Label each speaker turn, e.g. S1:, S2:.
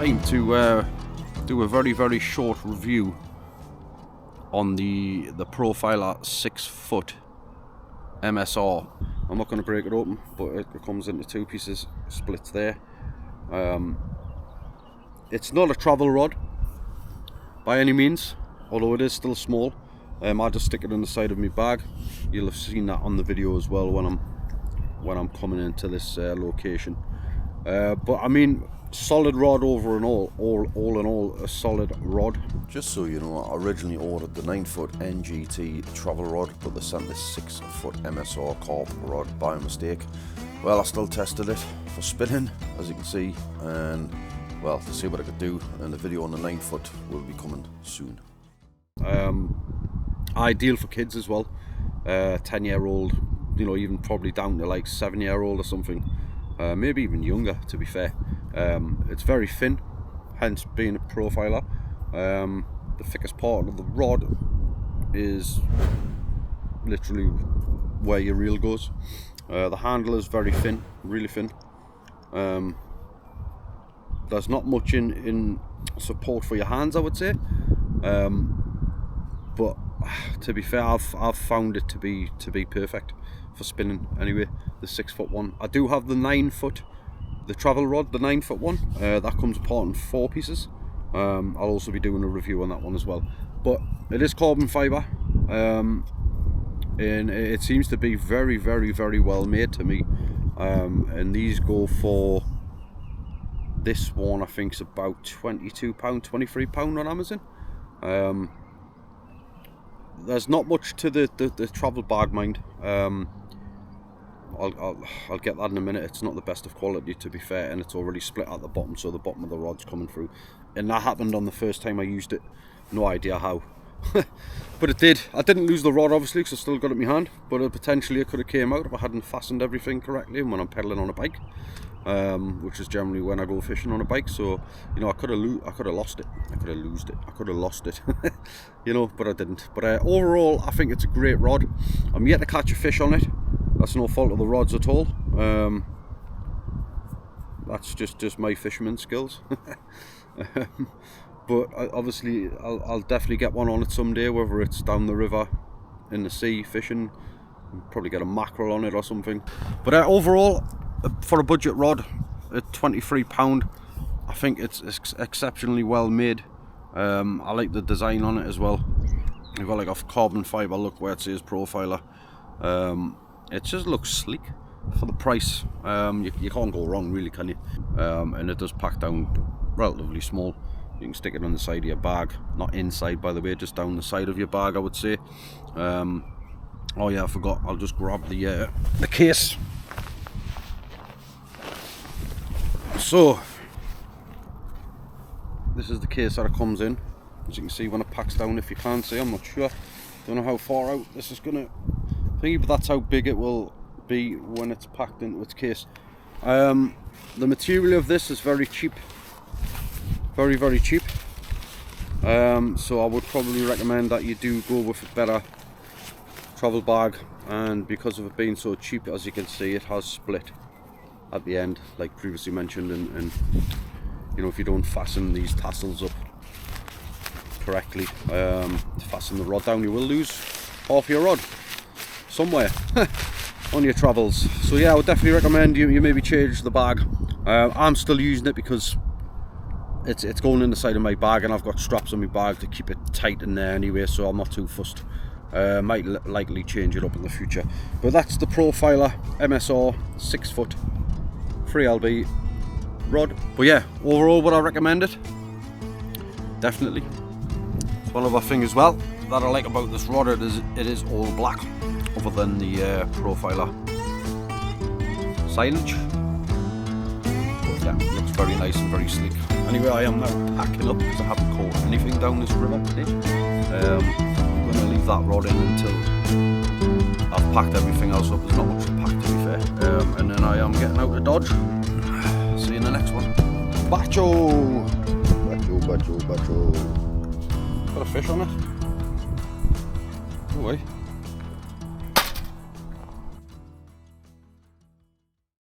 S1: time to do a very short review on the Profiler 6ft MSR. I'm not going to break it open, but it comes into two pieces, splits there. It's not a travel rod by any means, although it is still small. I just stick it in the side of my bag. You'll have seen that on the video as well when I'm coming into this location. But I mean, solid rod over and all in all, a solid rod.
S2: Just so you know, I originally ordered the 9-foot NGT travel rod, but they sent this 6-foot MSR Carp rod by mistake. Well, I still tested it for spinning, as you can see, and well, to see what I could do, and the video on the 9-foot will be coming soon.
S1: Ideal for kids as well, 10-year-old, you know, even probably down to like 7-year-old or something, maybe even younger, to be fair. It's very thin, hence being a profiler. The thickest part of the rod is literally where your reel goes. The handle is very thin, really thin. There's not much in support for your hands, I would say, but to be fair, I've found it to be perfect for spinning anyway. The 6-foot one. I do have the 9-foot, the travel rod, the 9-foot one. That comes apart in 4 pieces. I'll also be doing a review on that one as well. But it is carbon fibre, and it seems to be very well made to me. And these go for, this one I think is about £22, £23 on Amazon. There's not much to the travel bag, mind. I'll get that in a minute. It's not the best of quality, to be fair, and it's already split at the bottom, so the bottom of the rod's coming through. And that happened on the first time I used it. No idea how. But it did. I didn't lose the rod, obviously, because I still got it in my hand, but potentially it could have came out if I hadn't fastened everything correctly when I'm pedaling on a bike, which is generally when I go fishing on a bike. So, you know, I could have lost it. I could have lost it. You know, but I didn't. But overall, I think it's a great rod. I'm yet to catch a fish on it. That's no fault of the rods at all. That's just my fisherman skills. But obviously I'll definitely get one on it someday, whether it's down the river, in the sea, fishing. Probably get a mackerel on it or something. But overall, for a budget rod at £23, I think it's exceptionally well made. I like the design on it as well. You've got like a carbon fibre look where it says Profiler. It just looks sleek for the price. You can't go wrong, really, can you? And it does pack down relatively small. You can stick it on the side of your bag, not inside, by the way, just down the side of your bag, I would say. Oh yeah, I forgot. I'll just grab the case. So this is the case that it comes in. As you can see when it packs down, if you can't see, I'm not sure. Don't know how far out this is gonna be, but that's how big it will be when it's packed into its case. The material of this is very cheap. Very cheap. So I would probably recommend that you do go with a better travel bag, and because of it being so cheap, as you can see, it has split at the end, like previously mentioned, and you know, if you don't fasten these tassels up correctly to fasten the rod down, you will lose half your rod somewhere on your travels. So yeah, I would definitely recommend you maybe change the bag. I'm still using it because it's going in the side of my bag, and I've got straps on my bag to keep it tight in there anyway, so I'm not too fussed. Might likely change it up in the future. But that's the Profiler MSR 6-foot 3LB rod. But yeah, overall, would I recommend it? Definitely. It's one other thing as well that I like about this rod, it is all black, other than the Profiler signage. But yeah, it looks very nice and very sleek. Anyway, I am now packing up because I haven't caught anything down this river today. I'm going to leave that rod in until I've packed everything else up. There's not much to pack, to be fair. And then I am getting out of Dodge. See you in the next one. Bacho! Bacho. Got a fish on it. No way.